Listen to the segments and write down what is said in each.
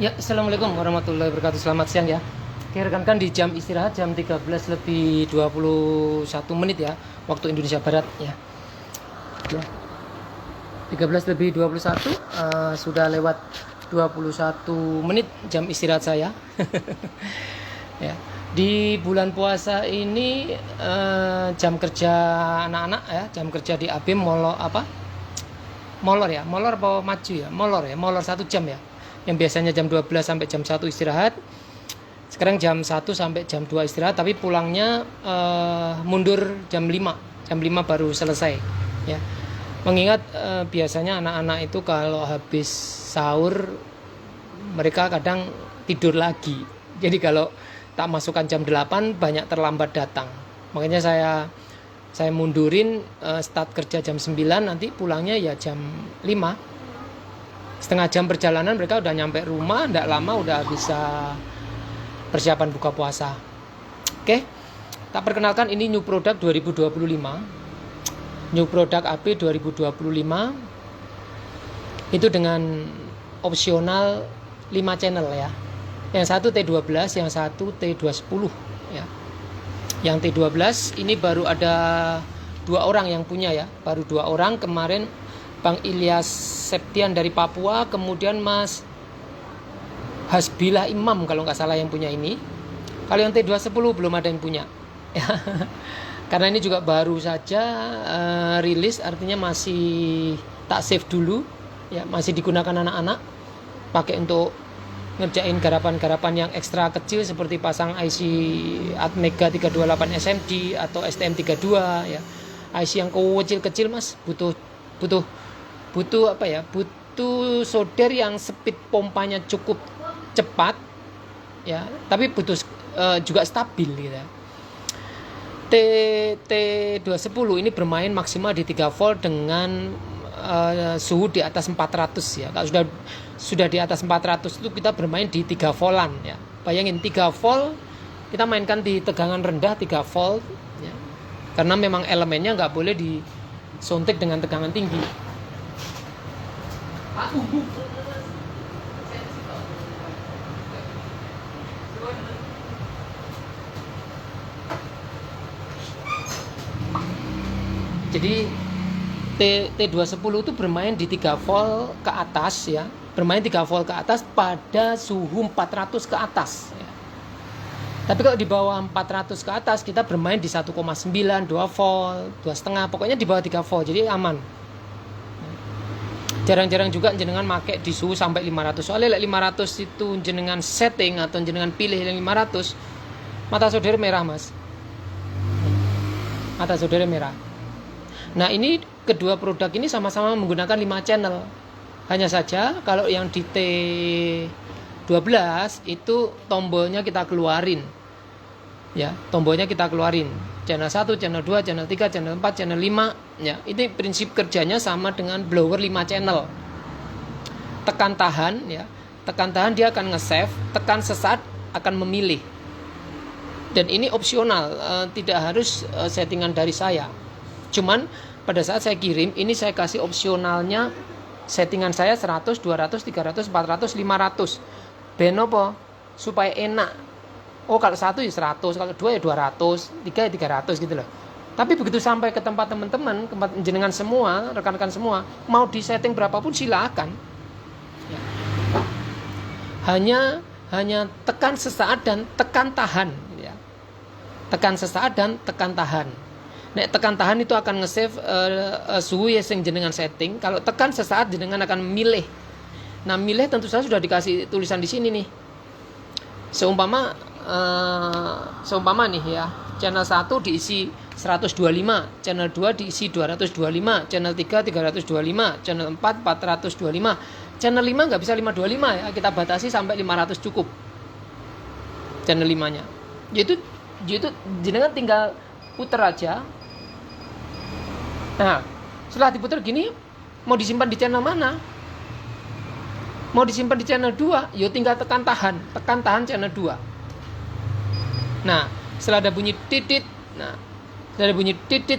Ya, Assalamualaikum warahmatullahi wabarakatuh. Selamat siang ya. Oke, rekan-rekan, di jam istirahat jam 13:21 ya, waktu Indonesia Barat ya. Ya. 13:21 sudah lewat 21 menit jam istirahat saya. Ya. Di bulan puasa ini jam kerja anak-anak ya, jam kerja di ABIM molor apa? Molor ya, molor apa maju ya? Molor 1 jam ya. Yang biasanya jam 12 sampai jam 1 istirahat, sekarang jam 1 sampai jam 2 istirahat, tapi pulangnya mundur jam 5 baru selesai ya. Mengingat biasanya anak-anak itu kalau habis sahur mereka kadang tidur lagi, jadi kalau tak masukkan jam 8 banyak terlambat datang. Makanya saya mundurin start kerja jam 9, nanti pulangnya ya jam 5. Setengah jam perjalanan mereka udah nyampe rumah, tidak lama udah bisa persiapan buka puasa. Oke, tak perkenalkan, ini new product 2025, new product AP 2025, itu dengan opsional 5 channel ya. Yang satu T12, yang satu T210 ya. Yang T12 ini baru ada 2 orang yang punya ya, baru 2 orang. Kemarin Bang Ilyas Septian dari Papua, kemudian Mas Hasbilah Imam kalau nggak salah yang punya ini. Kalau yang T210 belum ada yang punya. Karena ini juga baru saja rilis, artinya masih tak save dulu ya, masih digunakan anak-anak pakai untuk ngerjain garapan-garapan yang ekstra kecil seperti pasang IC Atmega 328 SMD atau STM32 ya. IC yang kecil-kecil Mas, butuh apa ya? Butuh solder yang speed pompanya cukup cepat ya, tapi butuh juga stabil gitu ya. T210 ini bermain maksimal di 3 volt dengan suhu di atas 400 ya. Kalau sudah di atas 400 itu kita bermain di 3 voltan ya. Bayangin 3 volt kita mainkan di tegangan rendah 3 volt ya. Karena memang elemennya nggak boleh disuntik dengan tegangan tinggi. Jadi T210 itu bermain di 3 volt ke atas ya. Bermain 3 volt ke atas pada suhu 400 ke atas ya. Tapi kalau di bawah 400 ke atas kita bermain di 1,9, 2 volt, 2,5, pokoknya di bawah 3 volt, jadi aman. Jarang-jarang juga jenengan make di suhu sampai 500. Soalnya 500 itu jenengan setting atau jenengan pilih yang 500, mata saudara merah Mas. Mata saudara merah. Nah, ini kedua produk ini sama-sama menggunakan 5 channel. Hanya saja kalau yang di T12 itu tombolnya kita keluarin. Ya, tombolnya kita keluarin. Channel 1, channel 2, channel 3, channel 4, channel 5 ya. Ini prinsip kerjanya sama dengan blower 5 channel. Tekan tahan ya. Tekan tahan dia akan nge-save, tekan sesaat akan memilih. Dan ini opsional, tidak harus settingan dari saya. Cuman pada saat saya kirim ini saya kasih opsionalnya, settingan saya 100, 200, 300, 400, 500. Ben apa? Supaya enak. Oh, kalau 1 ya 100, kalau 2 ya 200, 3 ya 300 gitu loh. Tapi begitu sampai ke tempat teman-teman, tempat jenengan semua, rekan-rekan semua, mau di setting berapapun silakan. Ya. Hanya tekan sesaat dan tekan tahan ya. Tekan sesaat dan tekan tahan. Nek tekan tahan itu akan nge-save suhu ya yang jenengan setting. Kalau tekan sesaat jenengan akan milih. Nah, milih tentu saja sudah dikasih tulisan di sini nih. Seumpama nih ya, channel 1 diisi 125, channel 2 diisi 225, channel 3 325, channel 4 425, channel 5 nggak bisa 525 ya, kita batasi sampai 500 cukup channel 5-nya. Yaitu jenengan tinggal puter aja. Nah, setelah diputer gini, mau disimpan di channel mana? Mau disimpan di channel 2, ya tinggal tekan tahan channel 2. Nah, setelah ada bunyi titit,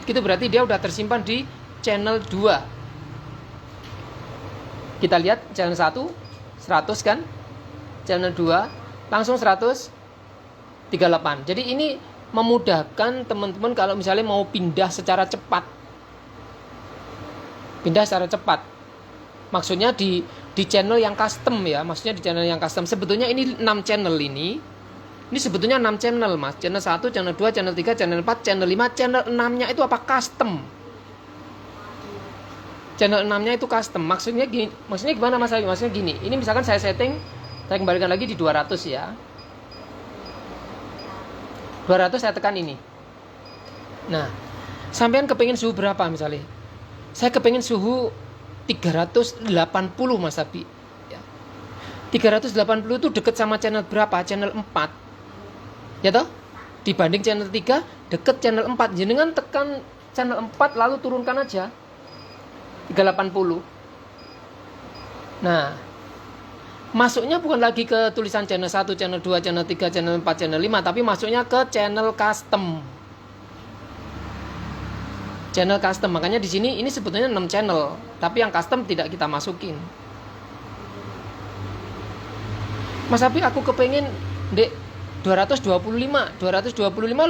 gitu berarti dia udah tersimpan di channel 2. Kita lihat channel 1 100 kan? channel 2 langsung 138. Jadi ini memudahkan teman-teman kalau misalnya mau pindah secara cepat. Maksudnya di channel yang custom ya. Maksudnya di channel yang custom. Sebetulnya ini 6 channel ini. Ini sebetulnya 6 channel, Mas. Channel 1, channel 2, channel 3, channel 4, channel 5, channel 6-nya itu apa? Custom. Channel 6-nya itu custom. Maksudnya gimana Mas? Maksudnya gini. Ini misalkan saya setting, saya kembalikan lagi di 200 ya. 200 saya tekan ini. Nah, sampean kepengin suhu berapa misalnya? Saya kepengin suhu 380 Mas Abi. Ya. 380 itu deket sama channel berapa? Channel 4. Ya toh? Dibanding channel 3 deket channel 4. Jenengan tekan channel 4 lalu turunkan aja 380. Nah, masuknya bukan lagi ke tulisan channel 1, channel 2, channel 3, channel 4, channel 5, tapi masuknya ke channel custom. Channel custom. Makanya di sini ini sebetulnya 6 channel, tapi yang custom tidak kita masukin. Mas Abi, aku kepengen dek 225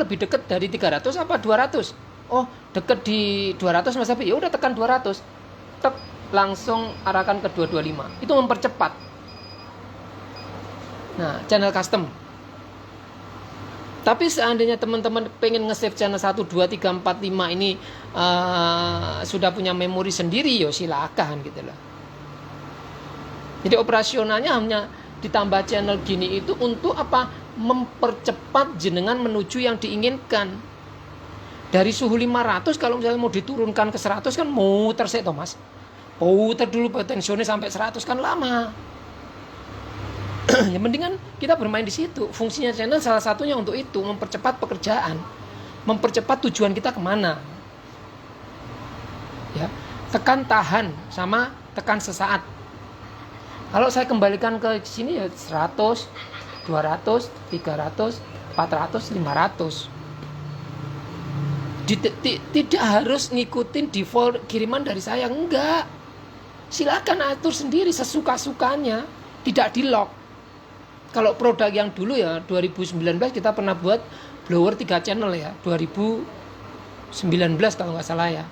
lebih deket dari 300 apa 200? Oh, deket di 200 Mas Abi. Ya udah tekan 200. Tek, langsung arahkan ke 225. Itu mempercepat. Nah, channel custom. Tapi seandainya teman-teman pengen nge-save channel 1, 2, 3, 4, 5 ini sudah punya memori sendiri, ya silakan gitu loh. Jadi operasionalnya hanya ditambah channel gini itu untuk apa? Mempercepat jenengan menuju yang diinginkan. Dari suhu 500 kalau misalnya mau diturunkan ke 100 kan muter sih Mas. Putar dulu potensinya sampai 100 kan lama. Ya mendingan kita bermain di situ. Fungsinya channel salah satunya untuk itu, mempercepat pekerjaan, mempercepat tujuan kita kemana. Ya, tekan tahan sama tekan sesaat. Kalau saya kembalikan ke sini ya 100, 200, 300, 400, 500. Tidak harus ngikutin default kiriman dari saya, enggak. Silakan atur sendiri sesuka-sukanya, tidak di lock. Kalau produk yang dulu ya 2019 kita pernah buat blower 3 channel ya, 2019 kalau nggak salah ya.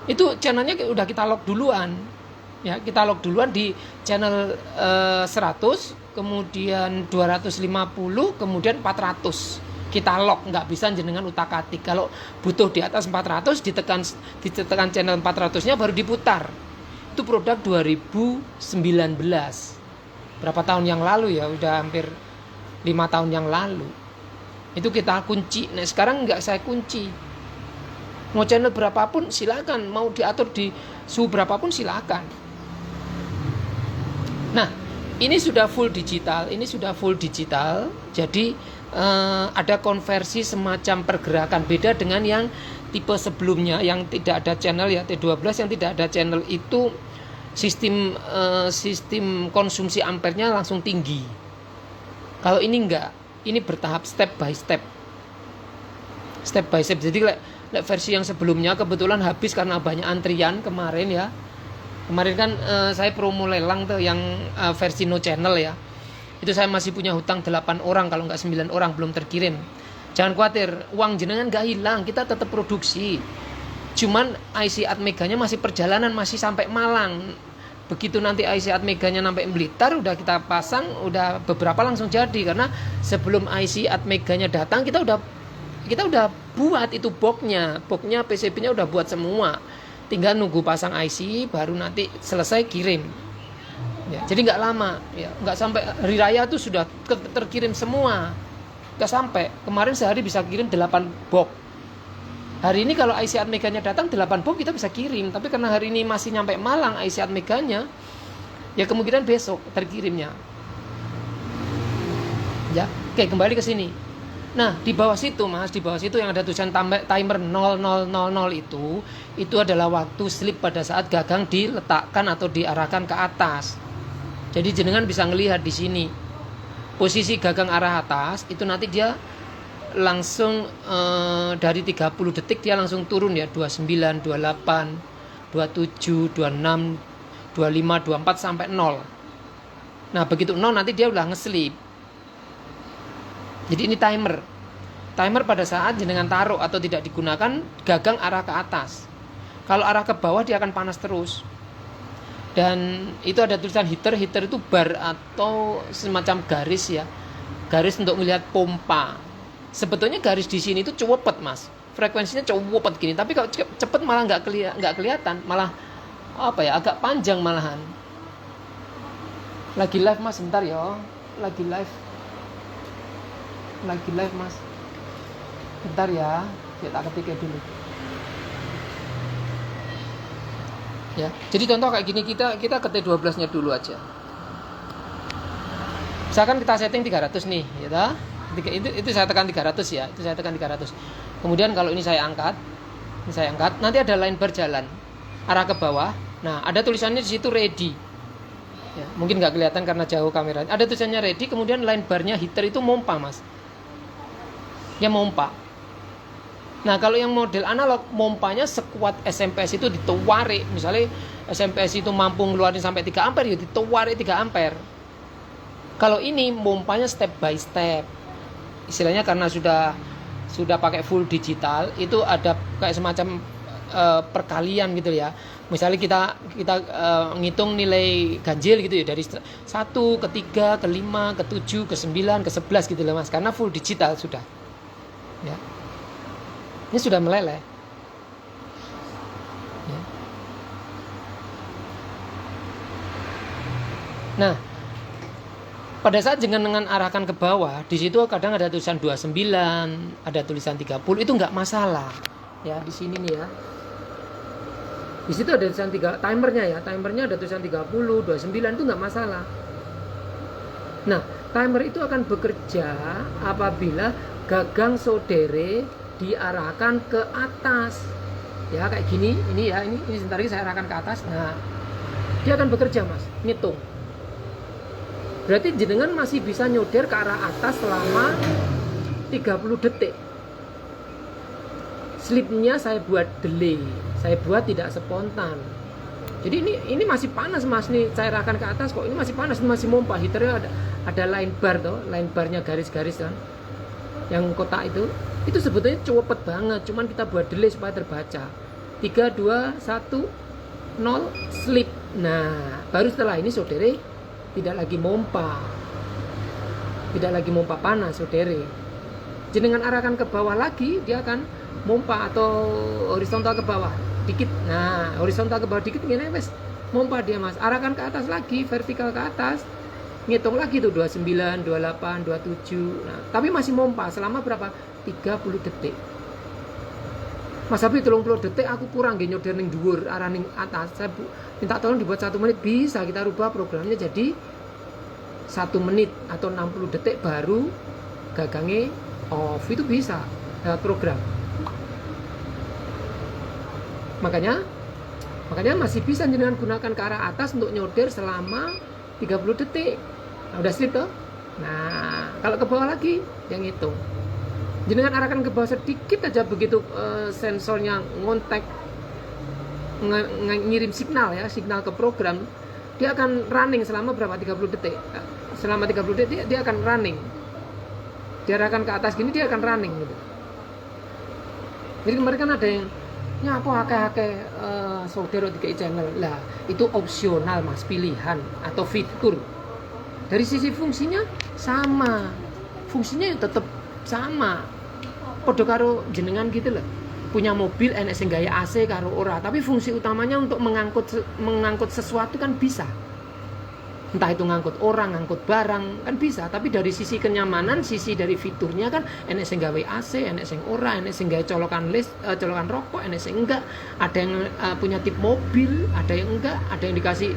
Itu channelnya udah kita lock duluan. Ya, kita lock duluan di channel 100, kemudian 250, kemudian 400. Kita lock, nggak bisa jenengan utak-atik. Kalau butuh di atas 400 ditekan channel 400-nya baru diputar. Itu produk 2019. Berapa tahun yang lalu ya, udah hampir 5 tahun yang lalu. Itu kita kunci. Nah, sekarang nggak saya kunci. Mau channel berapapun silakan, mau diatur di suhu berapapun silakan. Nah, ini sudah full digital. Jadi ada konversi semacam pergerakan, beda dengan yang tipe sebelumnya yang tidak ada channel ya, T12 yang tidak ada channel itu sistem konsumsi ampernya langsung tinggi. Kalau ini enggak, ini bertahap step by step. Jadi versi yang sebelumnya kebetulan habis karena banyak antrian kemarin ya. Kemarin kan saya promo lelang tuh yang versi no channel ya. Itu saya masih punya hutang 8 orang, kalau nggak 9 orang belum terkirim. Jangan khawatir, uang jenengan nggak hilang, kita tetap produksi. Cuman IC Atmeganya masih perjalanan, masih sampai Malang. Begitu nanti IC Atmeganya sampai Blitar, udah kita pasang, udah beberapa langsung jadi. Karena sebelum IC Atmeganya datang, kita udah buat itu boxnya PCB-nya udah buat semua. Tinggal nunggu pasang IC, baru nanti selesai kirim. Ya, jadi nggak lama, ya, nggak sampai hari raya tuh sudah terkirim semua, nggak sampai. Kemarin sehari bisa kirim 8 box. Hari ini kalau IC Atmeganya datang 8 box kita bisa kirim, tapi karena hari ini masih nyampe Malang IC Atmeganya, ya kemungkinan besok terkirimnya. Ya, oke, kembali ke sini. Nah, di bawah situ Mas, di bawah situ yang ada tulisan timer 0000 itu adalah waktu slip pada saat gagang diletakkan atau diarahkan ke atas. Jadi jenengan bisa ngelihat di sini posisi gagang arah atas itu nanti dia langsung dari 30 detik dia langsung turun ya, 29, 28, 27, 26, 25, 24 sampai 0. Nah begitu 0 nanti dia udah ngeslip. Jadi ini timer. Timer pada saat jenengan taruh atau tidak digunakan, gagang arah ke atas. Kalau arah ke bawah dia akan panas terus. Dan itu ada tulisan heater. Heater itu bar atau semacam garis ya. Garis untuk melihat pompa. Sebetulnya garis di sini itu cepet mas. Frekuensinya cepet gini. Tapi kalau cepet malah nggak kelihatan. Malah agak panjang malahan. Lagi live mas, bentar ya. Lagi live mas. Bentar ya, kita ketik dulu. Ya, jadi contoh kayak gini kita ketik 12-nya dulu aja. Misalkan kita setting 300 nih, ya. Itu saya tekan 300 ya. Itu saya tekan 300. Kemudian kalau ini saya angkat, nanti ada line bar jalan arah ke bawah. Nah, ada tulisannya di situ ready. Ya, mungkin nggak kelihatan karena jauh kameranya. Ada tulisannya ready, kemudian line barnya heater itu mompa, Mas. Ya mompa. Nah, kalau yang model analog, mompanya sekuat SMPS itu ditawarik. Misalnya SMPS itu mampu ngeluarin sampai 3 ampere, ya ditawarik 3 ampere. Kalau ini mompanya step by step. Istilahnya karena sudah pakai full digital, itu ada kayak semacam perkalian gitu ya. Misalnya kita ngitung nilai ganjil gitu ya, dari 1 ke 3 ke 5 ke 7 ke 9 ke 11 gitu loh Mas, karena full digital sudah. Ya. Ini sudah meleleh. Ya. Nah, pada saat dengan arahkan ke bawah, di situ kadang ada tulisan 29, ada tulisan 30, itu nggak masalah. Ya, di sini nih ya. Di situ ada tulisan timernya ya. Timernya ada tulisan 30, 29 itu nggak masalah. Nah, timer itu akan bekerja apabila gagang saudara diarahkan ke atas. Ya, kayak gini, ini sebentar lagi saya arahkan ke atas. Nah, dia akan bekerja, Mas. Ngitung. Berarti jenengan masih bisa nyoder ke arah atas selama 30 detik. Slipnya saya buat delay. Saya buat tidak spontan. Jadi ini masih panas Mas nih, saya arahkan ke atas kok ini masih panas, ini masih mompa. Heaternya ada line bar toh, line barnya garis-garis kan. Yang kotak itu sebetulnya cepet banget, cuman kita buat delay supaya terbaca. 3 2 1 0 slip. Nah, baru setelah ini saudara tidak lagi mompa. Tidak lagi mompa panas saudara. Jenengan arahkan ke bawah lagi, dia akan mompa atau horizontal ke bawah dikit. Nah, horizontal ke bawah dikit gini wes mompa dia Mas. Arahkan ke atas lagi, vertikal ke atas. Ngitung lagi tuh 29, 28, 27. Nah, tapi masih mompa selama berapa? 30 detik. Mas Habib 30 detik aku kurang nggih nyoder ning dhuwur arah ning atas. Saya minta tolong dibuat 1 menit, bisa kita rubah programnya jadi 1 menit atau 60 detik baru gagangnya off. Itu bisa lewat program. Makanya masih bisa jenengan gunakan ke arah atas untuk nyoder selama 30 detik. Nah, udah slip toh? Nah, kalau ke bawah lagi yang hitung. Jenengan arahkan ke bawah sedikit aja begitu sensornya ngontek ngirim signal ke program, dia akan running selama berapa? 30 detik. Selama 30 detik dia akan running. Diarahkan ke atas gini dia akan running gitu. Jadi kemarin kan ada yang nyapa akeh-akeh saudara 3 channel. Lah, itu opsional Mas, pilihan atau fitur. Dari sisi fungsinya sama. Fungsinya tetap sama. Padha karo jenengan gitu loh. Punya mobil enek sing gawe AC karo ora, tapi fungsi utamanya untuk mengangkut sesuatu kan bisa. Entah itu ngangkut orang, ngangkut barang kan bisa, tapi dari sisi kenyamanan, sisi dari fiturnya kan enek sing gawe AC, enek sing ora, enek sing gawe colokan colokan rokok, enek sing enggak, ada yang punya tip mobil, ada yang enggak, ada yang dikasih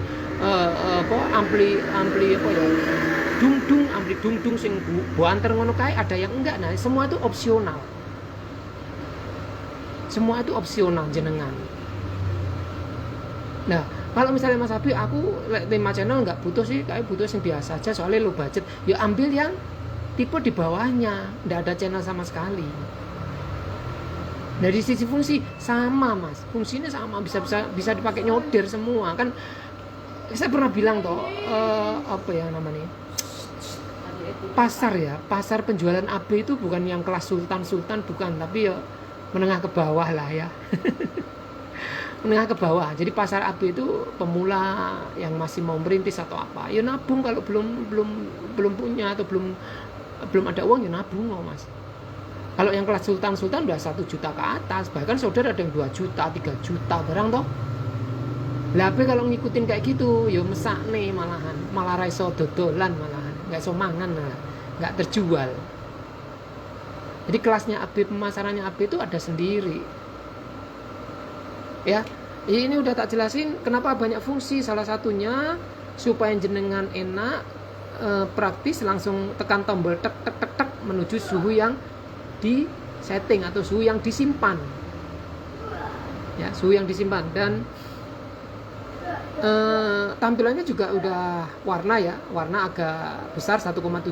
ampli apa ya? Ampli dung sing buanter ngono kae, ada yang enggak. Nah, semua itu opsional. Semua itu opsional jenengan. Nah, kalau misalnya Mas Habib, aku 5 channel nggak butuh sih, kayak butuh yang biasa aja soalnya low budget. Ya ambil yang tipe di bawahnya, nggak ada channel sama sekali. Dari sisi fungsi sama Mas, fungsinya sama, bisa dipakai nyoder semua kan. saya pernah bilang toh, apa ya namanya, pasar penjualan AB itu bukan yang kelas sultan bukan, tapi ya menengah ke bawah lah ya. Menengah ke bawah. Jadi pasar AB itu pemula yang masih mau merintis atau apa, ya nabung. Kalau belum punya atau belum ada uang, ya nabung mas. Kalau yang kelas sultan udah 1 juta ke atas, bahkan saudara ada yang 2 juta 3 juta barang toh. Lah kalau ngikutin kayak gitu, ya mesakne malahan, malah raiso dodolan malahan, nggak iso mangan malah, nggak terjual. Jadi kelasnya AB, pemasarannya AB itu ada sendiri. Ya, ini udah tak jelasin kenapa banyak fungsi. Salah satunya supaya jenengan enak, praktis, langsung tekan tombol tek menuju suhu yang di setting atau suhu yang disimpan. Ya, suhu yang disimpan. Dan tampilannya juga udah warna ya, warna agak besar 1,7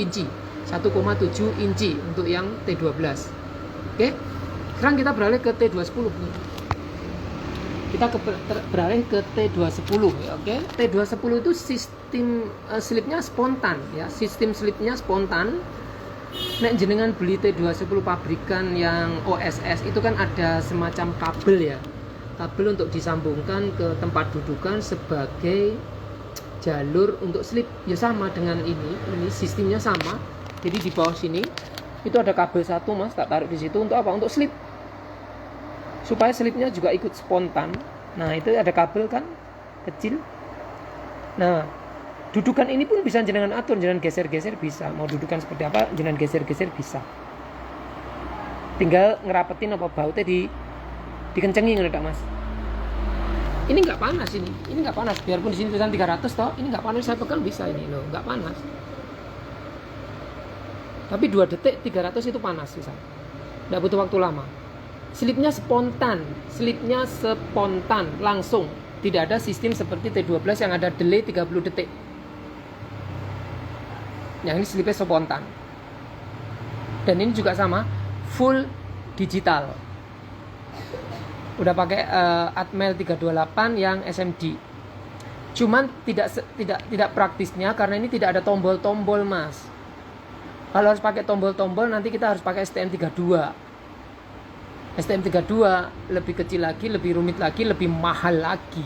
inci 1,7 inci untuk yang T12. Oke, sekarang kita beralih ke T210 nih. Kita beralih ke T210 ya, oke. T210 itu sistem slipnya spontan ya, sistem slipnya spontan. Nek jenengan beli T210 pabrikan yang OSS itu kan ada semacam kabel ya, kabel untuk disambungkan ke tempat dudukan sebagai jalur untuk slip. Ya sama dengan ini sistemnya sama. Jadi di bawah sini itu ada kabel satu mas, tak taruh di situ untuk apa? Untuk slip, supaya slipnya juga ikut spontan. Nah itu ada kabel kan kecil. Nah dudukan ini pun bisa jenengan atur, jenengan geser-geser bisa. Mau dudukan seperti apa, jenengan geser-geser bisa. Tinggal ngerapetin apa bautnya dikencengi nggak mas. Ini nggak panas ini nggak panas. Biarpun di sini tulisan 300 toh, ini nggak panas, saya pegang bisa ini loh, nggak panas. Tapi 2 detik 300 itu panas bisa. Nggak butuh waktu lama. Slipnya spontan langsung. Tidak ada sistem seperti T12 yang ada delay 30 detik. Yang ini slipnya spontan. Dan ini juga sama, full digital. Udah pakai Atmel 328 yang SMD. Cuman tidak praktisnya karena ini tidak ada tombol-tombol mas. Kalau harus pakai tombol-tombol nanti kita harus pakai STM32. STM32 lebih kecil lagi, lebih rumit lagi, lebih mahal lagi.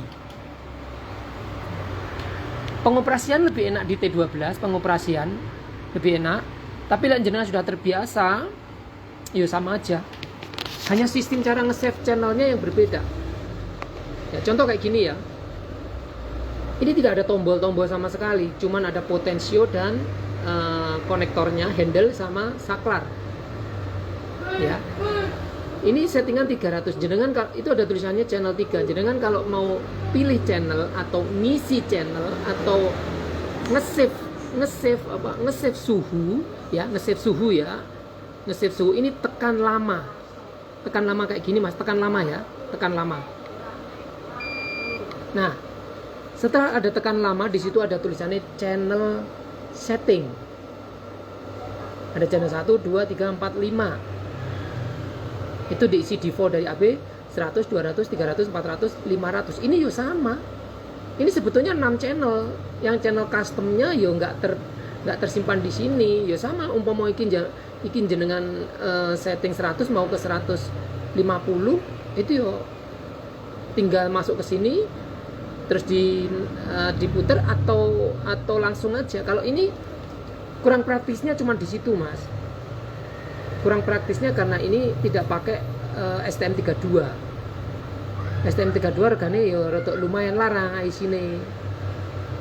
Pengoperasian lebih enak di T12, pengoperasian lebih enak. Tapi kalau jenengan sudah terbiasa, ya sama aja. Hanya sistem cara nge-save channelnya yang berbeda. Ya, contoh kayak gini ya. Ini tidak ada tombol-tombol sama sekali, cuman ada potensio dan konektornya, handle sama saklar. Ya. Ini settingan 300. Jenengan itu ada tulisannya channel 3. Jenengan kalau mau pilih channel atau ngisi channel atau nge-save suhu ya, nge-save suhu ini tekan lama kayak gini mas, tekan lama. Nah setelah ada tekan lama, di situ ada tulisannya channel setting. Ada channel 1, 2, 3, 4, 5. Itu diisi default dari AB 100, 200, 300, 400, 500. Ini yo sama. Ini sebetulnya 6 channel. Yang channel customnya yo nggak tersimpan di sini. Yo sama, umpama ikin jenengan setting 100 mau ke 150, itu yo tinggal masuk ke sini terus diputer atau langsung aja. Kalau ini kurang praktisnya cuma di situ mas. Kurang praktisnya karena ini tidak pakai STM32. STM32 regane ya rada lumayan larang isine.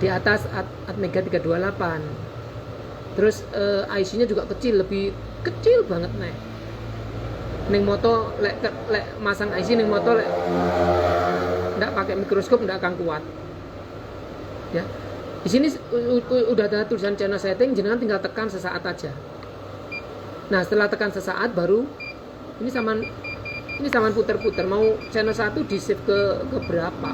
Di atas Atmega 328. Terus IC-nya juga kecil, lebih kecil banget nih. Ning moto lek masang IC ning moto lek ndak pakai mikroskop ndak akan kuat. Ya. Di sini udah ada tulisan channel setting, jenengan tinggal tekan sesaat aja. Nah, setelah tekan sesaat baru ini saman puter-puter mau channel 1 di save ke berapa.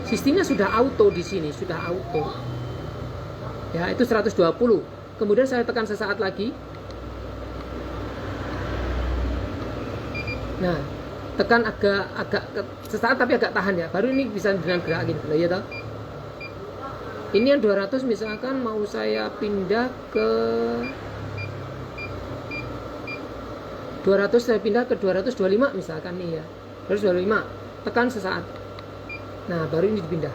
Sistemnya sudah auto di sini, sudah auto. Ya, itu 120. Kemudian saya tekan sesaat lagi. Nah, tekan agak sesaat tapi agak tahan ya, baru ini bisa dengan gerak gitu ya toh. Ini yang 200 misalkan mau saya pindah ke 200, saya pindah ke 225 misalkan nih ya, 225, tekan sesaat. Nah baru ini dipindah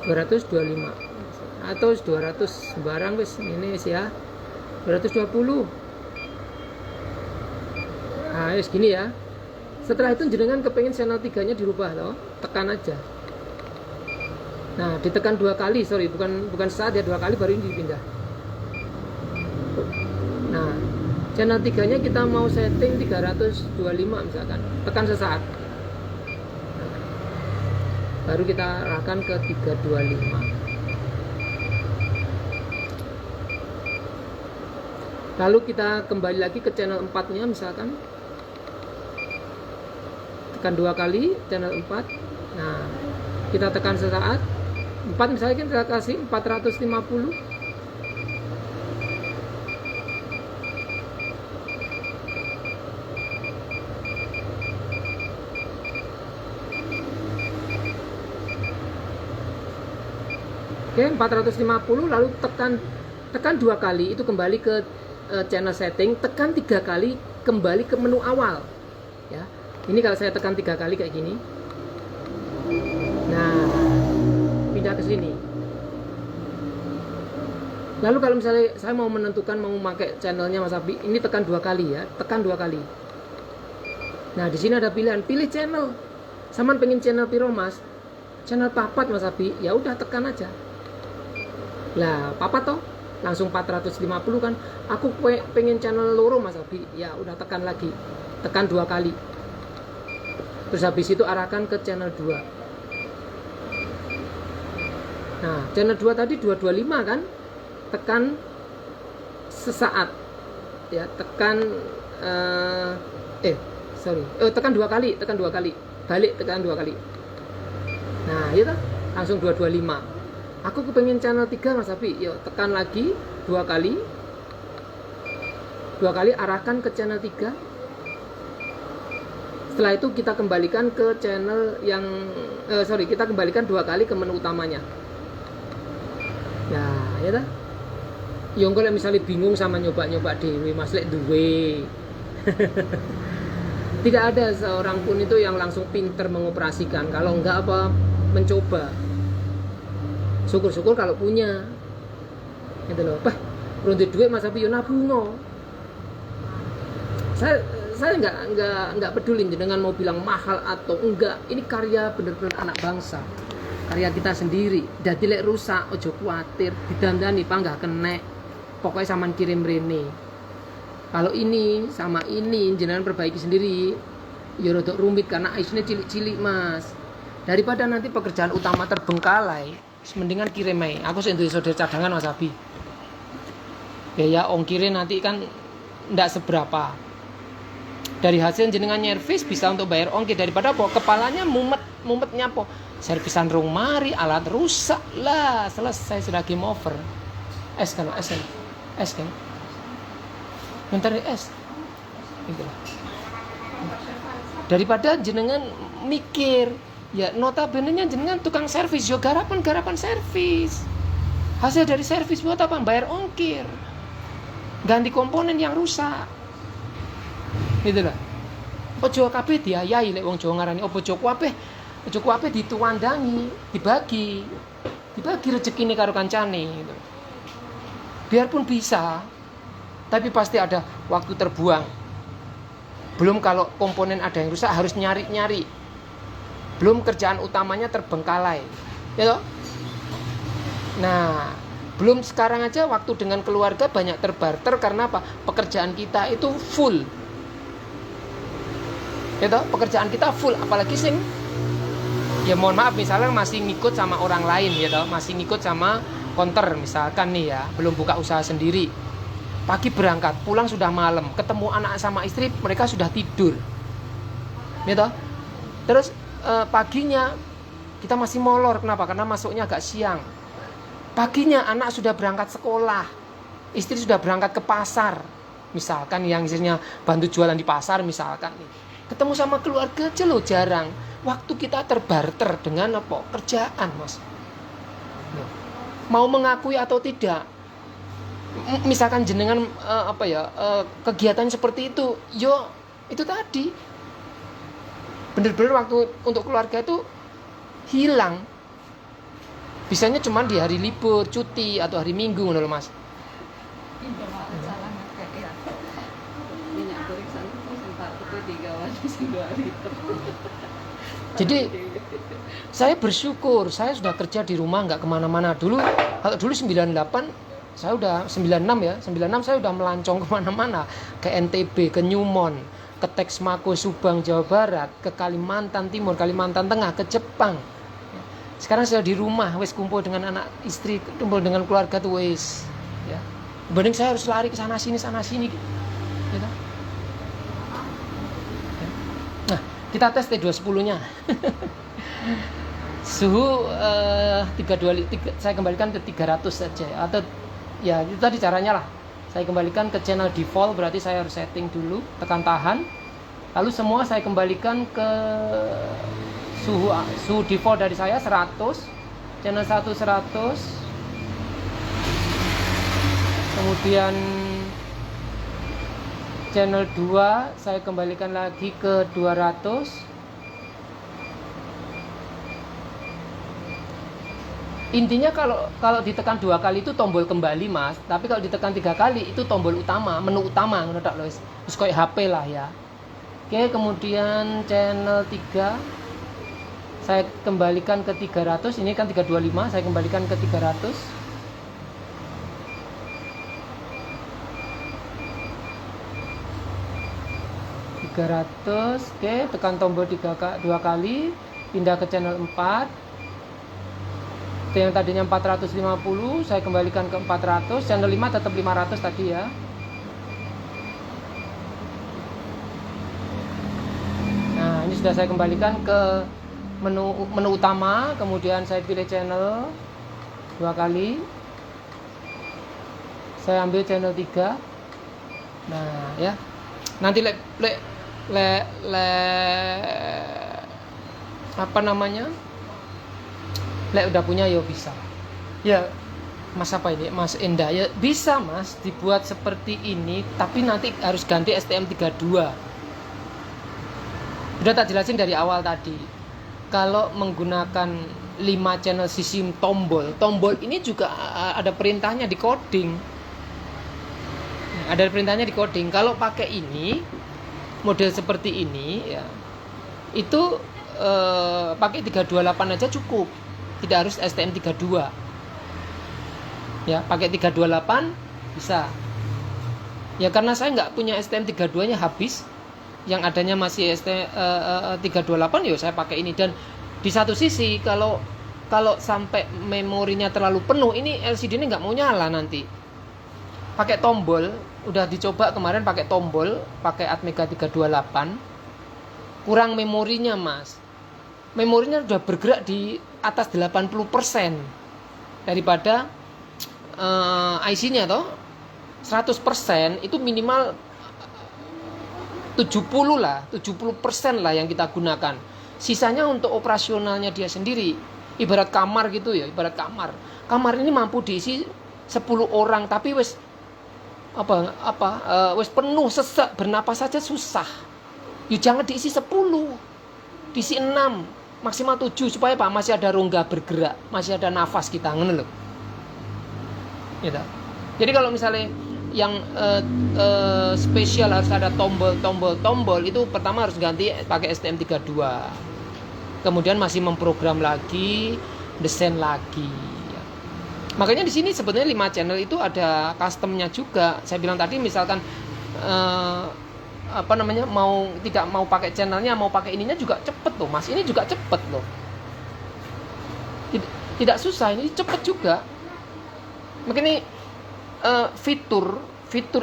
225 atau 200 sembarang wis ini ya, 220. Nah wis gini ya. Setelah itu jenengan kepengen channel 3 nya dirubah loh, tekan aja. Nah ditekan 2 kali, sorry bukan saat ya, 2 kali baru ini dipindah. Nah channel 3 nya kita mau setting 325 misalkan, tekan sesaat. Nah, baru kita arahkan ke 325. Lalu kita kembali lagi ke channel 4 nya misalkan, tekan 2 kali channel 4. Nah kita tekan sesaat 4, misalnya kita kasih 450. Oke, 450, lalu tekan 2 kali itu kembali ke channel setting, tekan 3 kali kembali ke menu awal ya. Ini kalau saya tekan 3 kali kayak gini, nah pindah ke sini. Lalu kalau misalnya saya mau menentukan mau memakai channelnya Mas Abi, ini tekan 2 kali ya, tekan 2 kali. Nah di sini ada pilihan, pilih channel. Saman pengen channel piro Mas? Channel papat Mas Abi, ya udah tekan aja. Lah papat toh langsung 450 kan, aku pengen channel loro Mas Abi, ya udah tekan lagi, tekan 2 kali, terus habis itu arahkan ke channel 2. Nah channel 2 tadi 225 kan, tekan sesaat ya, tekan tekan 2 kali, balik tekan 2 kali. Nah itu langsung 225. Aku kepengen channel 3 Mas Abi, yuk tekan lagi 2 kali, arahkan ke channel 3. Setelah itu kita kembalikan ke channel yang kita kembalikan 2 kali ke menu utamanya. Nah ya dah. Yang kalau misalnya bingung sama nyoba dewe Mas lek duwe. Tidak ada seorang pun itu yang langsung pinter mengoperasikan, kalau enggak apa mencoba. Syukur-syukur kalau punya gitu loh. Ronde duit Mas Abi yo nabungo. Saya nggak peduli dengan mau bilang mahal atau enggak. Ini karya bener-bener anak bangsa, karya kita sendiri. Dadi lek rusak ojo kuatir, didandani panggah kenek, pokoknya saman kirim rene. Kalau ini sama ini jenengan perbaiki sendiri, ya rodok rumit karena isine cilik-cilik Mas. Daripada nanti pekerjaan utama terbengkalai, mendingan kirim aja. Aku sih duwe saudara cadangan Mas Abi. Biaya ongkirnya nanti kan ndak seberapa. Dari hasil jenengan nyervis bisa untuk bayar ongkir, daripada apa kepalanya mumetnya apa servisan rumari alat rusak lah, selesai sudah game over. Es kan bentar es gitu. Daripada jenengan mikir, ya notabene-nya jenengan tukang servis, yo garapan servis. Hasil dari servis buat apa? Bayar ongkir, ganti komponen yang rusak. Gitu lah. Ojo kabeh diayahi lek wong Jawa ngarani ojo kabeh. Ojo kabeh dituandangi, dibagi rezekine karo kancane gitu. Biarpun bisa, tapi pasti ada waktu terbuang. Belum kalau komponen ada yang rusak harus nyari-nyari. Belum kerjaan utamanya terbengkalai, ya toh? Nah, belum sekarang aja waktu dengan keluarga banyak terbarter karena apa? Pekerjaan kita itu full, ya toh? Pekerjaan kita full, apalagi sing, ya mohon maaf misalnya masih ngikut sama orang lain, ya toh? Masih ngikut sama konter misalkan nih ya, belum buka usaha sendiri. Pagi berangkat, pulang sudah malam, ketemu anak sama istri, mereka sudah tidur, ya toh? Terus paginya kita masih molor, kenapa? Karena masuknya agak siang. Paginya anak sudah berangkat sekolah, istri sudah berangkat ke pasar misalkan yang istilahnya bantu jualan di pasar misalkan nih. Ketemu sama keluarga aja loh jarang. Waktu kita terbarter dengan apa? Kerjaan, Mas. Mau mengakui atau tidak. Misalkan jenengan kegiatan seperti itu, yo itu tadi. Bener-bener waktu untuk keluarga itu hilang. Bisanya cuma di hari libur, cuti atau hari Minggu ngono lho, Mas. Jadi saya bersyukur saya sudah kerja di rumah, nggak kemana-mana. Kalau dulu 98 saya udah 96 ya, 96 saya udah melancong kemana-mana, ke NTB, ke Newmont, ke Texmaco Subang Jawa Barat, ke Kalimantan Timur, Kalimantan Tengah, ke Jepang. Sekarang saya di rumah, wes kumpul dengan anak istri, kumpul dengan keluarga tuh wes. Ya. Banding saya harus lari ke sana sini gitu. Ya. Nah, kita tes T210-nya. Suhu 325, saya kembalikan ke 300 saja atau ya itu tadi caranya lah. Saya kembalikan ke channel default, berarti saya harus setting dulu, tekan tahan. Lalu semua saya kembalikan ke suhu default dari saya 100, channel 1 100. Kemudian channel 2 saya kembalikan lagi ke 200. Intinya kalau ditekan 2 kali itu tombol kembali, Mas. Tapi kalau ditekan 3 kali itu tombol utama, menu utama ngono tok lho. Wis koyo HP lah ya. Oke, kemudian channel 3 saya kembalikan ke 300. Ini kan 325, saya kembalikan ke 300. Oke, tekan tombol 2 kali, pindah ke channel 4. Yang tadinya 450 saya kembalikan ke 400. Channel 5 tetap 500 tadi ya. Nah, ini sudah saya kembalikan ke menu utama. Kemudian saya pilih channel 2 kali. Saya ambil channel 3. Nah, ya. Nanti apa namanya? Udah punya ya bisa. Ya, Mas apa ini? Mas Enda ya bisa, Mas, dibuat seperti ini, tapi nanti harus ganti STM32. Udah tak jelasin dari awal tadi. Kalau menggunakan 5 channel sistem tombol ini juga ada perintahnya di coding. Ada perintahnya di coding. Kalau pakai ini, model seperti ini ya, itu pakai 328 aja cukup. Tidak harus STM32. Ya, pakai 328 bisa. Ya karena saya nggak punya STM32-nya habis, yang adanya masih STM328 ya saya pakai ini. Dan di satu sisi kalau sampai memorinya terlalu penuh, ini LCD ini nggak mau nyala nanti. Pakai tombol, udah dicoba kemarin pakai tombol, pakai Atmega 328, kurang memorinya, Mas. Memorinya udah bergerak di atas 80% daripada IC-nya toh. 100% itu minimal 70% lah yang kita gunakan. Sisanya untuk operasionalnya dia sendiri. Ibarat kamar gitu ya, ibarat kamar. Kamar ini mampu diisi 10 orang, tapi wes penuh, sesak, bernapas saja susah. Ya jangan diisi 10, diisi 6, maksimal 7 supaya Pak masih ada rongga bergerak, masih ada nafas kita, ngono lho. Gitu. Jadi kalau misalnya yang spesial harus ada tombol itu pertama harus ganti pakai STM32. Kemudian masih memprogram lagi, desain lagi. Ya. Makanya di sini sebenarnya 5 channel itu ada customnya juga. Saya bilang tadi misalkan tidak mau pakai channelnya, mau pakai ininya juga cepet loh, Mas. Ini juga cepet loh. Tidak susah, ini cepet juga. Makanya fitur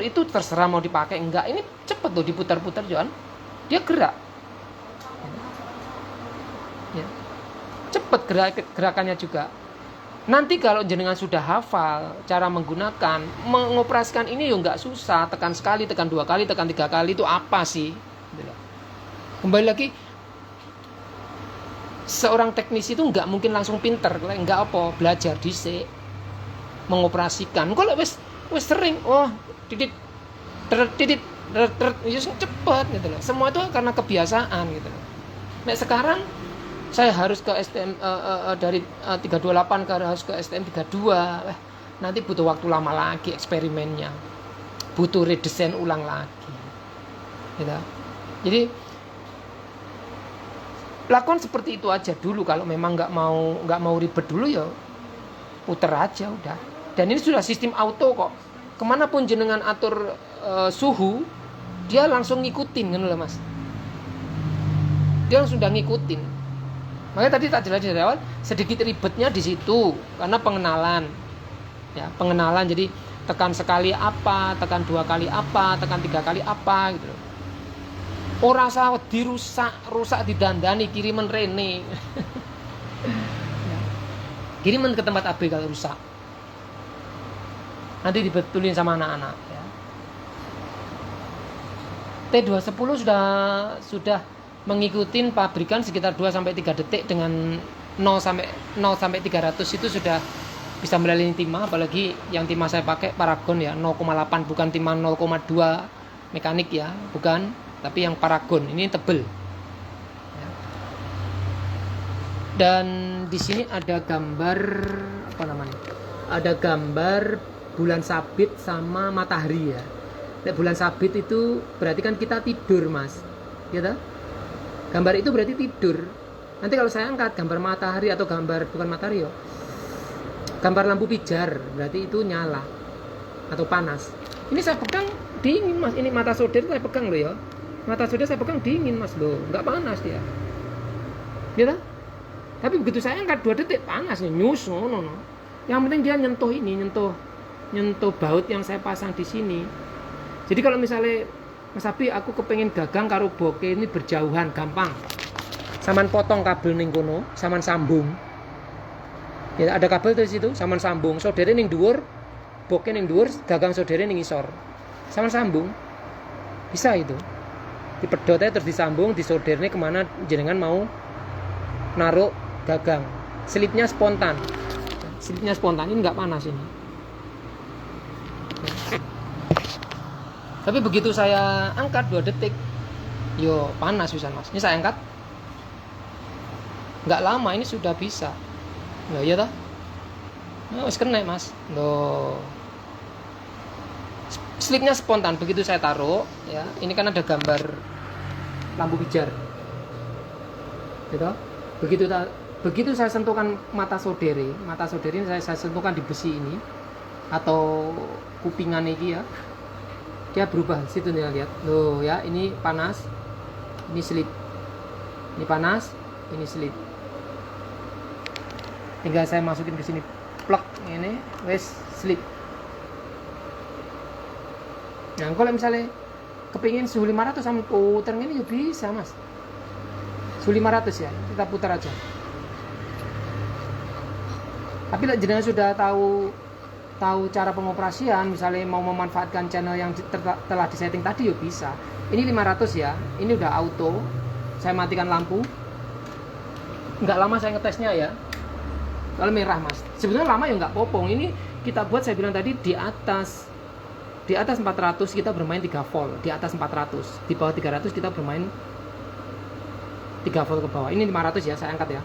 itu terserah mau dipakai enggak, ini cepet loh, diputar-putar Johan, dia gerak ya. Cepet gerakannya juga. Nanti kalau jenengan sudah hafal cara menggunakan, mengoperasikan ini yo nggak susah. Tekan sekali, tekan 2 kali, tekan 3 kali itu apa sih? Kembali lagi, seorang teknisi itu nggak mungkin langsung pinter, nggak apa, belajar dhisik mengoperasikan. Kalau wes sering, titit cepet gitu loh. Semua itu karena kebiasaan gitu loh. Nah sekarang saya harus ke STM dari 328 harus ke STM 32. Nanti butuh waktu lama lagi eksperimennya. Butuh redesain ulang lagi. Gitu. Jadi lakukan seperti itu aja dulu. Kalau memang nggak mau ribet dulu ya puter aja udah. Dan ini sudah sistem auto kok. Kemanapun jenengan atur suhu, dia langsung ngikutin kan loh mas. Dia langsung udah ngikutin. Makanya tadi tak jelas dari awal, sedikit ribetnya di situ karena pengenalan. Ya, pengenalan jadi tekan sekali apa, tekan 2 kali apa, tekan 3 kali apa gitu loh. Ora usah rusak didandani kiriman rene. Kiriman ke tempat AB kalau rusak. Nanti dibetulin sama anak-anak ya. T210 sudah mengikuti pabrikan sekitar 2 sampai 3 detik dengan 0 sampai 300 itu sudah bisa melalui timah, apalagi yang timah saya pakai Paragon ya 0,8 bukan timah 0,2 mekanik ya, bukan, tapi yang Paragon ini tebel. Ya. Dan di sini ada gambar apa namanya? Ada gambar bulan sabit sama matahari ya. Bulan sabit itu berarti kan kita tidur mas, gitu. Gambar itu berarti tidur. Nanti kalau saya angkat gambar matahari atau gambar bukan matahari yo, gambar lampu pijar berarti itu nyala atau panas. Ini saya pegang dingin mas. Ini mata solder saya pegang loh ya. Mata solder saya pegang dingin mas loh, nggak panas dia. Gitu? Tapi begitu saya angkat 2 detik panas nih, nyus no. Yang penting dia nyentuh baut yang saya pasang di sini. Jadi kalau misalnya Mas Abi aku kepengen gagang karo boke ini berjauhan gampang. Saman potong kabel ning kono, saman sambung. Ya ada kabel di situ, saman sambung. Saudara ning dhuwur, boke ning dhuwur, gagang saudara ning isor. Saman sambung. Bisa itu. Dipedotnya terus disambung, disoldernya kemana jenengan mau naruh gagang. Selipnya spontan. Selipnya spontan, ini nggak panas ini. Tapi begitu saya angkat 2 detik, yo panas bisa mas. Ini saya angkat, nggak lama ini sudah bisa. Nah iya toh, nah, wis kena mas. Loh, slipnya spontan. Begitu saya taruh, ya ini kan ada gambar lampu pijar, gitu. Begitu saya sentuhkan mata solder ini saya sentuhkan di besi ini atau kupingan ini ya. Dia berubah situ nih lihat. Loh ya, ini panas. Ini slip. Ini panas, ini slip. Tinggal saya masukin ke sini. Plug ini wes slip. Nah, kalau misalnya kepingin suhu 500 sama putar ini juga bisa, Mas. Suhu 500 ya. Kita putar aja. Tapi jenengan sudah tahu cara pengoperasian, misalnya mau memanfaatkan channel yang telah disetting tadi ya bisa. Ini 500 ya, ini udah auto. Saya matikan lampu. Nggak lama saya ngetesnya ya. Kalau merah mas, sebenarnya lama ya nggak popong. Ini kita buat, saya bilang tadi di atas 400 kita bermain 3 volt, di atas 400, di bawah 300 kita bermain 3 volt ke bawah. Ini 500 ya, saya angkat ya.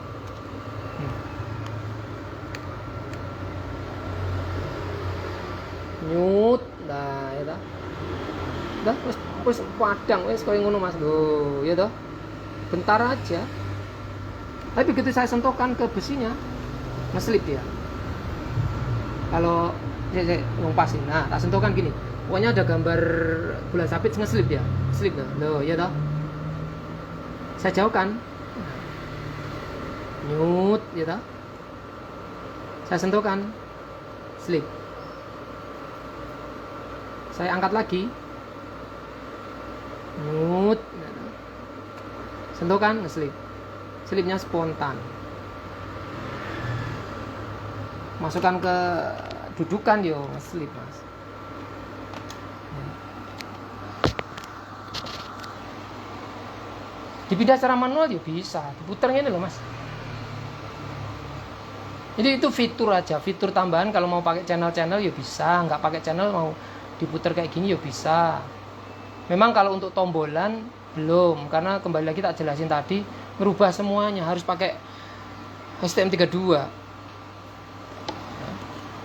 Nyut, nah ya toh. Dah wis padang wis koyo ngono Mas. Loh, ya toh. Bentar aja. Tapi begitu saya sentuhkan ke besinya, ngeslip dia. Kalau saya ngumpasin. Nah, tak sentuhkan gini. Pokoknya ada gambar bulan sabit ngeslip dia. Slip dah. Loh, ya toh. Saya jauhkan. Nyut, ya toh. Saya sentuhkan. Slip. Saya angkat lagi, nyut, sentuhkan, ngeslip, slipnya spontan. masukkan ke dudukan yo ngeslip mas. Dipindah secara manual yo bisa, diputer ini loh mas. Jadi itu fitur aja, fitur tambahan. Kalau mau pakai channel-channel ya bisa, nggak pakai channel mau diputer kayak gini ya bisa. Memang kalau untuk tombolan belum, karena kembali lagi tak jelasin tadi, merubah semuanya harus pakai STM32.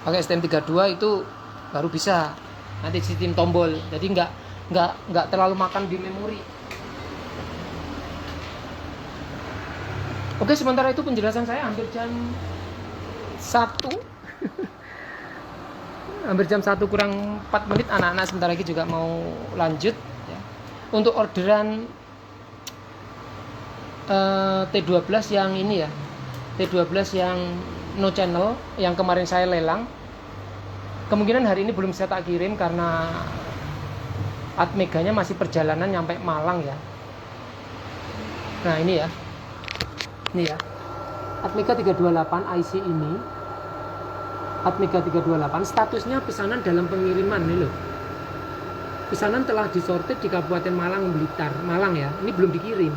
Pakai STM32 itu baru bisa nanti sistem tombol. Jadi nggak terlalu makan di memori. Oke, sementara itu penjelasan saya hampir jam 1 hampir jam 1 kurang 4 menit. Anak-anak sebentar lagi juga mau lanjut ya. Untuk orderan T12 yang ini ya, T12 yang no channel yang kemarin saya lelang, kemungkinan hari ini belum bisa tak kirim karena Atmeganya masih perjalanan nyampe Malang ya. Nah ini ya, Atmega 328 IC ini, Atmega 328 statusnya pesanan dalam pengiriman nih loh. Pesanan telah disortir di Kabupaten Malang, Blitar, Malang ya. Ini belum dikirim.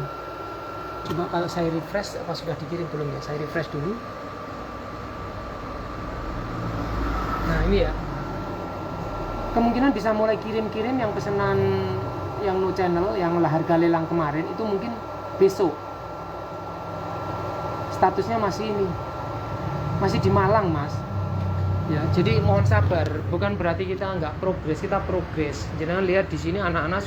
Coba kalau saya refresh, apa sudah dikirim belum ya? Saya refresh dulu. Nah ini ya. Kemungkinan bisa mulai kirim-kirim yang pesanan yang no channel, yang harga lelang kemarin itu mungkin besok. Statusnya masih ini, masih di Malang mas. Ya, jadi mohon sabar. Bukan berarti kita nggak progres, kita progres. Jangan lihat di sini anak-anak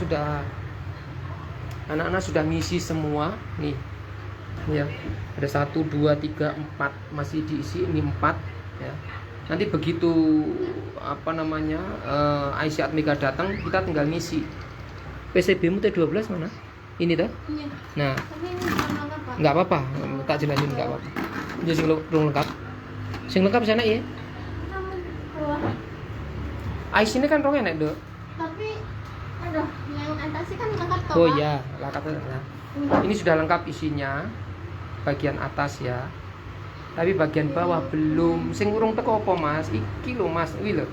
sudah ngisi semua nih. Ya, ada 1, 2, 3, 4 masih diisi, ini 4 ya. Nanti begitu IC Atmega datang, kita tinggal ngisi. PCB-mu T12 mana? Ini dah? Iya. Nah, nggak apa-apa, tak jelasin nggak apa-apa. Jadi sing lengkap. Sing lengkap sana ya. IC ini kan rong enak, Dok. Tapi aduh, yang atas kan lengkap toh. Oh iya, lengkap. Nah. Ini sudah lengkap isinya. Bagian atas ya. Tapi bagian bawah belum. Sing urung teko apa, Mas? Iki lho, Mas. Kuwi lho.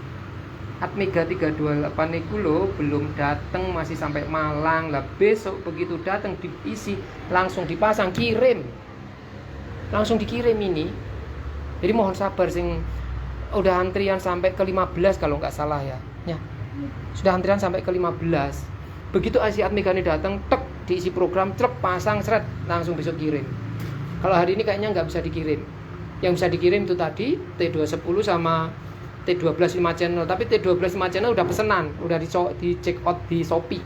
Atmega 328 niku lho belum datang, masih sampai Malang. Lah besok begitu datang diisi, langsung dipasang, kirim. Langsung dikirim ini. Jadi mohon sabar sing udah antrian sampai ke 15 kalau nggak salah ya. Ya. Sudah antrian sampai ke 15. Begitu IC Atmega ini datang, tek diisi program, trep pasang seret, langsung besok kirim. Kalau hari ini kayaknya nggak bisa dikirim. Yang bisa dikirim itu tadi T210 sama T12 5 channel, tapi T12 5 channel udah pesenan, udah di check out di Shopee.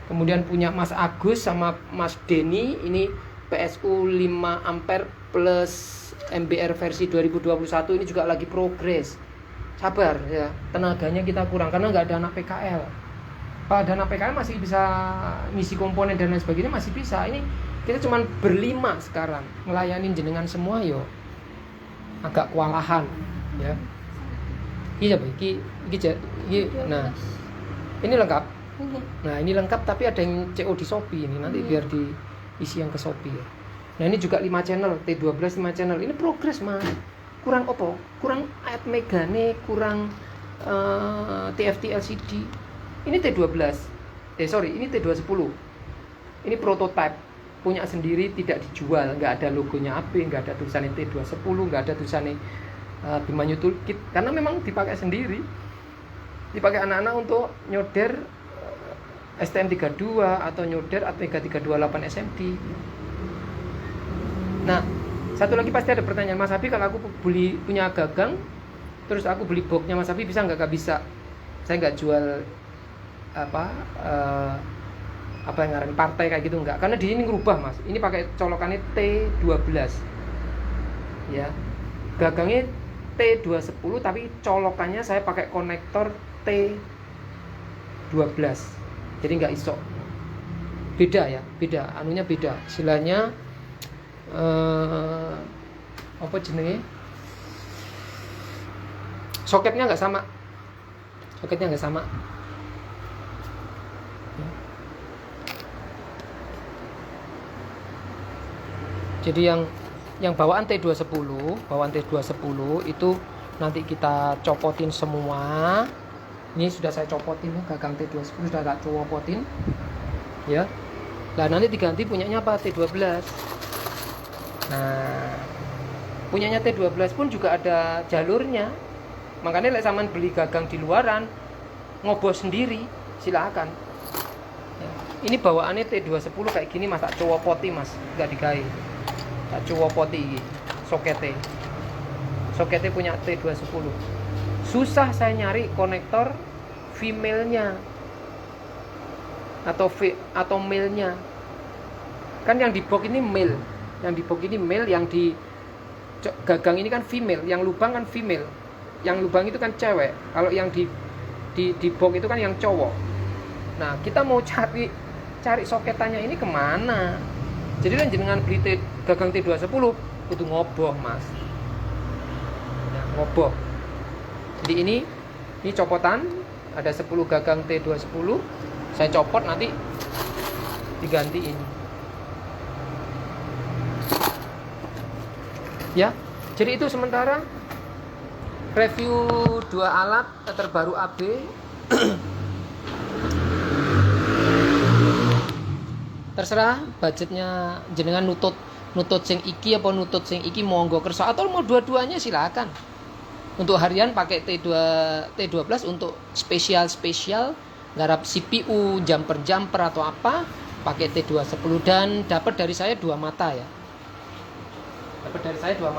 Kemudian punya Mas Agus sama Mas Denny, ini PSU 5 ampere plus MBR versi 2021, ini juga lagi progres. Sabar ya, tenaganya kita kurang karena nggak ada anak PKL. Kalau ada anak PKL masih bisa ngisi komponen dan lain sebagainya, masih bisa. Ini kita cuma berlima sekarang, ngelayanin jenengan semua yo. Agak kewalahan ya. Iya, nah ini lengkap. Nah ini lengkap tapi ada yang CO di Shopee ini, nanti biar diisi yang ke Shopee ya. Nah ini juga 5 channel, T12 5 channel. Ini progres mas. Kurang apa? Kurang Atmega nih, kurang TFT LCD. Ini T12. Ini T210. Ini prototype, punya sendiri, tidak dijual, nggak ada logonya AB, nggak ada tulisannya T210, nggak ada tulisannya Bimanyu Toolkit, karena memang dipakai sendiri, dipakai anak-anak untuk nyoder STM32 atau nyoder Atmega 328 SMT. Nah, satu lagi pasti ada pertanyaan, Mas Habib, kalau aku punya gagang, terus aku beli boxnya Mas Habib bisa nggak? Nggak bisa. Saya nggak jual apa yang ngaran partai kayak gitu, nggak. Karena di sini ngerubah Mas. Ini pakai colokannya T12, ya. Gagangnya T210 tapi colokannya saya pakai konektor T12. Jadi nggak iso. Beda ya, beda. Anunya beda. Istilahnya apa jenenge? Soketnya nggak sama. Soketnya nggak sama. Jadi yang bawaan T210 itu nanti kita copotin semua. Ini sudah saya copotin ya, gagang T210 sudah tak copotin ya. Nah nanti diganti punyanya apa? T12. Nah punyanya T12 pun juga ada jalurnya. Makanya lek sampean beli gagang di luaran ngobos sendiri silakan ya. Ini bawaannya T210 kayak gini mas, tak cowopoti mas, nggak digawe, tak cowopoti soketnya punya T210. Susah saya nyari konektor female-nya atau male-nya. Kan yang di box ini male, yang di gagang ini kan female, yang lubang kan female, yang lubang itu kan cewek. Kalau yang di box itu kan yang cowok. Nah kita mau cari soketannya ini kemana? Jadi kan jenengan beli gagang T210 kudu ngoboh mas ya, ngoboh. Jadi ini copotan, ada 10 gagang T210, saya copot nanti diganti ini ya. Jadi itu sementara review 2 alat terbaru AB. Terserah budgetnya jenengan nutut sing iki apa nutut sing iki, monggo kersa, atau mau dua-duanya silakan. Untuk harian pakai T12, untuk spesial garap CPU jumper atau apa pakai T210. Dan dapat dari saya 2 mata ya. Dapat dari saya 2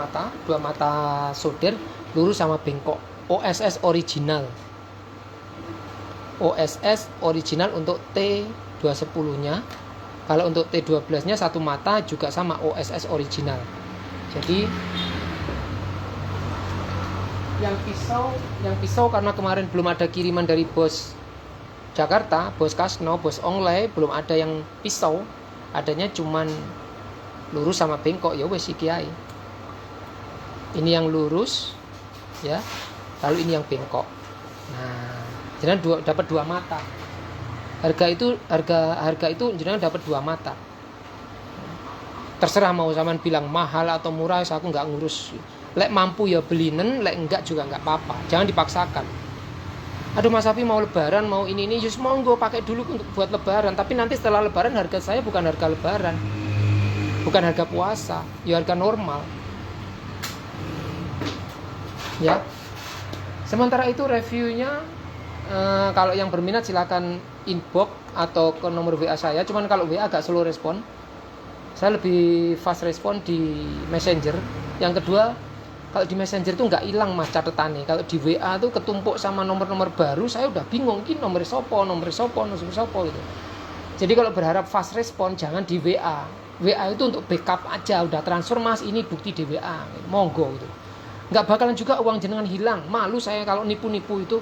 mata solder lurus sama bengkok. OSS original untuk T210 nya. Kalau untuk T12 nya 1 mata juga sama OSS original. Jadi yang pisau karena kemarin belum ada kiriman dari bos Jakarta, bos Kasno, bos Onglai, belum ada yang pisau, adanya cuman lurus sama bengkok, ya wes iki ae. Ini yang lurus ya, lalu ini yang bengkok. Nah jenengan dapat 2 mata. Harga itu jenengan dapat 2 mata. Terserah mau sampean bilang mahal atau murah, aku nggak ngurus. Lek mampu ya belinen, lek enggak juga nggak apa-apa. Jangan dipaksakan. Aduh Mas Safi mau lebaran, mau ini just monggo pakai dulu untuk buat lebaran. Tapi nanti setelah lebaran harga saya bukan harga lebaran, bukan harga puasa, ya harga normal. Ya. Sementara itu reviewnya, kalau yang berminat silakan inbox atau ke nomor WA saya. Cuman kalau WA agak slow respon, saya lebih fast respon di Messenger. Yang kedua, kalau di Messenger itu nggak hilang mas catatannya. Kalau di WA tuh ketumpuk sama nomor-nomor baru, saya udah bingung ini nomor sopo gitu. Jadi kalau berharap fast respon jangan di WA. WA itu untuk backup aja, udah transfer mas ini bukti di WA, monggo gitu. Nggak bakalan juga uang jenengan hilang. Malu saya kalau nipu-nipu itu.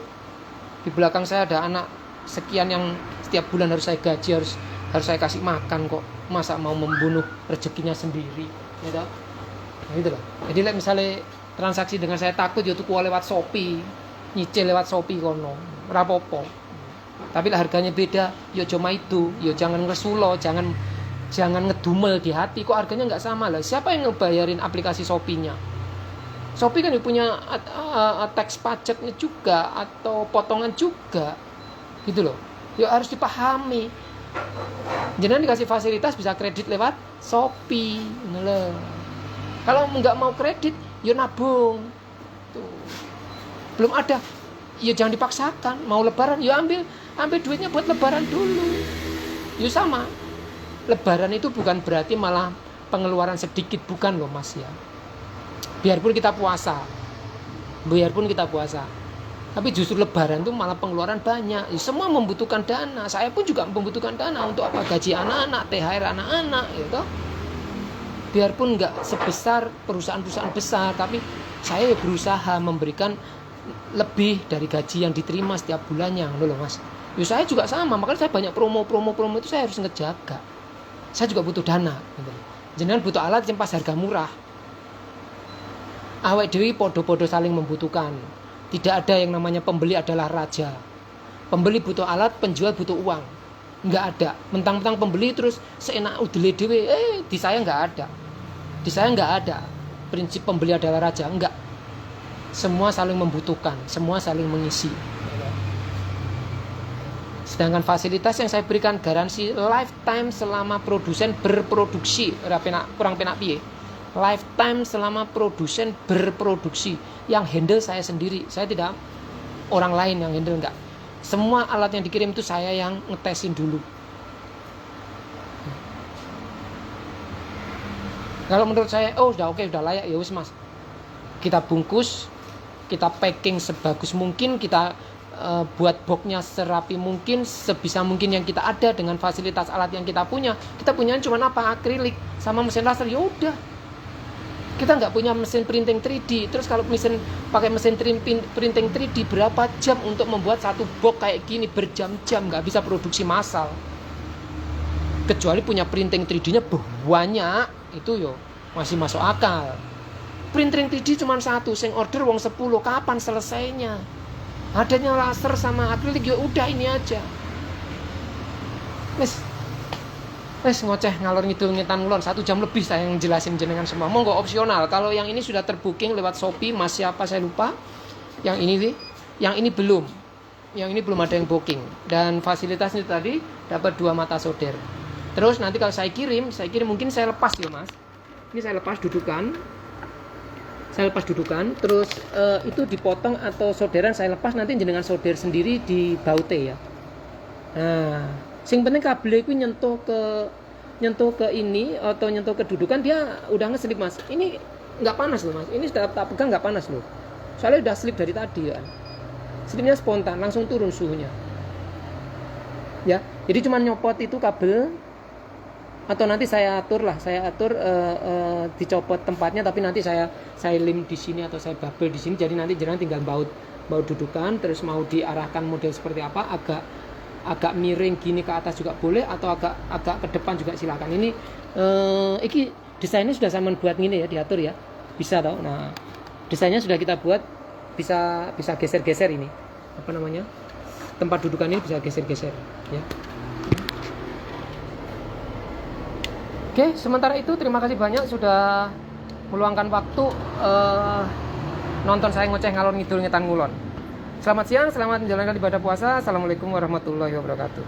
Di belakang saya ada anak sekian yang setiap bulan harus saya gaji, harus saya kasih makan kok. Masa mau membunuh rezekinya sendiri, gitu. Nah, gitu loh. Jadi misalnya transaksi dengan saya takut ya tuku lewat Shopee, nyicil lewat Shopee kono, rapopo. Tapi lah harganya beda, ya cuma itu, ya jangan ngesulo, jangan ngedumel di hati. Kok harganya nggak sama lah? Siapa yang ngebayarin aplikasi Shopee-nya? Shopee kan punya tax pajaknya juga atau potongan juga, gitu loh. Ya harus dipahami. Jenengan dikasih fasilitas bisa kredit lewat Shopee, loh. Kalau nggak mau kredit, ya nabung. Tuh. Belum ada, ya jangan dipaksakan. Mau lebaran, ya ambil duitnya buat lebaran dulu. Ya sama. Lebaran itu bukan berarti malah pengeluaran sedikit, bukan loh mas ya. Biarpun kita puasa, tapi justru lebaran itu malah pengeluaran banyak. Ya, semua membutuhkan dana. Saya pun juga membutuhkan dana untuk apa? Gaji anak-anak, THR anak-anak, gitu. Biarpun nggak sebesar perusahaan-perusahaan besar, tapi saya berusaha memberikan lebih dari gaji yang diterima setiap bulannya, loh mas. Ya saya juga sama, makanya saya banyak promo itu saya harus ngejaga. Saya juga butuh dana, gitu. Jangan butuh alat yang pas harga murah. Awake dhewe podo-podo saling membutuhkan. Tidak ada yang namanya pembeli adalah raja. Pembeli butuh alat, penjual butuh uang. Enggak ada. Mentang-mentang pembeli terus seenak udele dhewe, di saya enggak ada. Di saya enggak ada prinsip pembeli adalah raja, enggak. Semua saling membutuhkan, semua saling mengisi. Sedangkan fasilitas yang saya berikan garansi lifetime selama produsen berproduksi, kurang penak piye. Lifetime selama produsen berproduksi. Yang handle saya sendiri, saya tidak orang lain yang handle, enggak. Semua alat yang dikirim itu saya yang ngetesin dulu. Kalau menurut saya, oh udah oke, udah layak, ya wis mas. Kita bungkus, kita packing sebagus mungkin, kita buat boxnya serapi mungkin, sebisa mungkin yang kita ada dengan fasilitas alat yang kita punya. Kita punya cuma apa? Akrilik sama mesin laser, ya udah. Kita nggak punya mesin printing 3D. Terus kalau pakai mesin printing 3D berapa jam untuk membuat satu box kayak gini, berjam-jam, nggak bisa produksi massal. Kecuali punya printing 3D-nya banyak, itu yo masih masuk akal. Printing 3D cuma satu, sing order wong 10, kapan selesainya? Adanya laser sama akrilik, ya udah ini aja. Wes ngoceh ngalor ngidul ngetan ngulon 1 jam lebih saya ngejelasin jenengan semua. Monggo opsional. Kalau yang ini sudah terbooking lewat Shopee, Mas siapa saya lupa. Yang ini belum. Yang ini belum ada yang booking. Dan fasilitasnya tadi dapat 2 mata solder. Terus nanti kalau saya kirim mungkin saya lepas ya mas. Ini saya lepas dudukan. Terus itu dipotong atau solderan saya lepas, nanti jenengan solder sendiri di baute ya. Nah, sing penting kabel itu nyentuh ke ini atau nyentuh ke dudukan, dia udah ngeslip mas. Ini nggak panas loh mas. Ini sudah tak pegang nggak panas loh. Soalnya udah slip dari tadi ya. Slipnya spontan, langsung turun suhunya. Ya, jadi cuma nyopot itu kabel. Atau nanti saya atur dicopot tempatnya, tapi nanti saya lim di sini atau saya babel di sini, jadi nanti jenengan tinggal baut dudukan, terus mau diarahkan model seperti apa, agak miring gini ke atas juga boleh, atau agak ke depan juga silakan. Ini desainnya sudah sama buat gini ya, diatur ya, bisa tau. Nah, desainnya sudah kita buat, bisa geser-geser ini, apa namanya, tempat dudukan ini bisa geser-geser ya. Oke, sementara itu terima kasih banyak sudah meluangkan waktu nonton saya ngoceh ngalor ngidul ngetan ngulon. Selamat siang, selamat menjalankan ibadah puasa. Assalamualaikum warahmatullahi wabarakatuh.